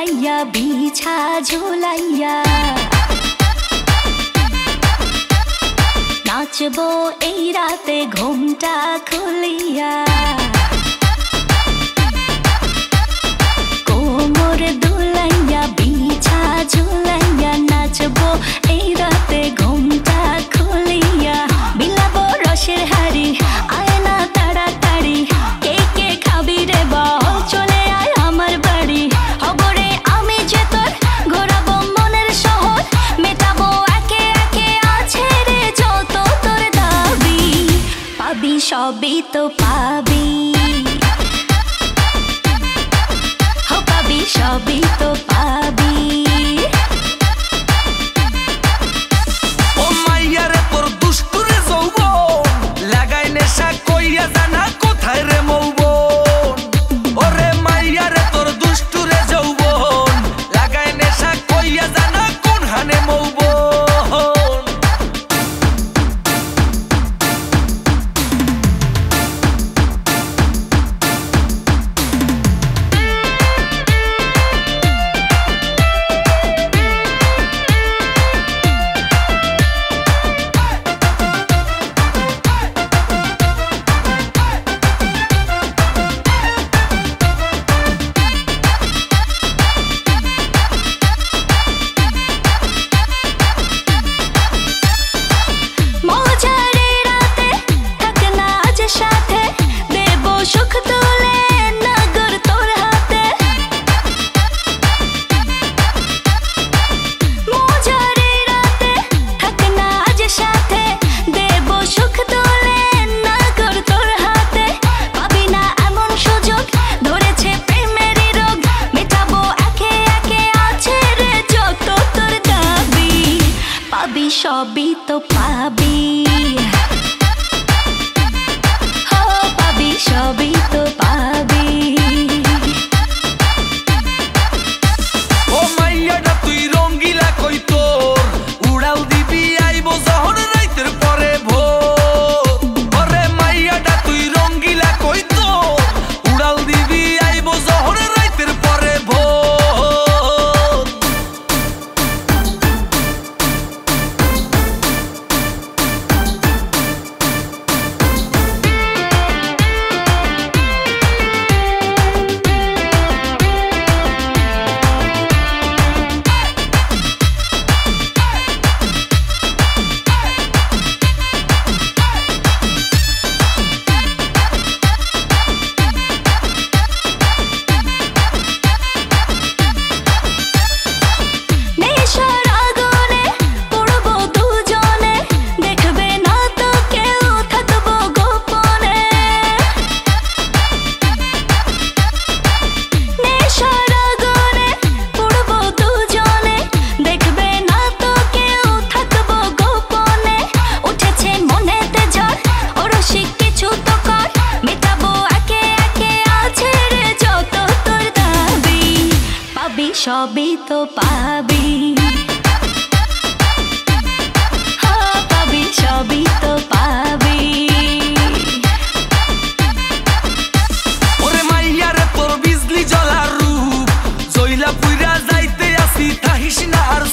দোলাইয়া বিছা ঝুলাইয়া নাচবো এই রাতে ঘুমটা খুলিয়া কোমর দোলাইয়া বিছা ঝুলাইয়া নাচবো এই রাতে ঘুমটা খুলিয়া বিলাবো রসের হাড়ি আয় না তাড়াতাড়ি কে কে খাবি রে বল চলে আয় আমার বাড়ি হবরে আমি যে তোর ঘোরাবো মনের শহর মেটাবো একে একে আছে রে যত তোর দাবি পাবি সবই তো পাবি হো পাবি সবই তো পাবি সবই তো পাবি হো পাবি সবই তো পাবি ও মাইয়াটা তুই রঙ্গিলা কই তোর উড়াল দিবি আইবো যখন রাইতের পরে ভোর ওরে মাইয়াটা তুই রঙ্গিলা কই তোর উড়াল দিবি আইবো যখন রাইতের পরে ভোর সবই তো পাবি হো পাবি সবই তো পাবি ওরে মাইয়া রে তোর বিজলি জ্বলার রূপ জইলা পুইরা যাইতে আসি তাহিস না আর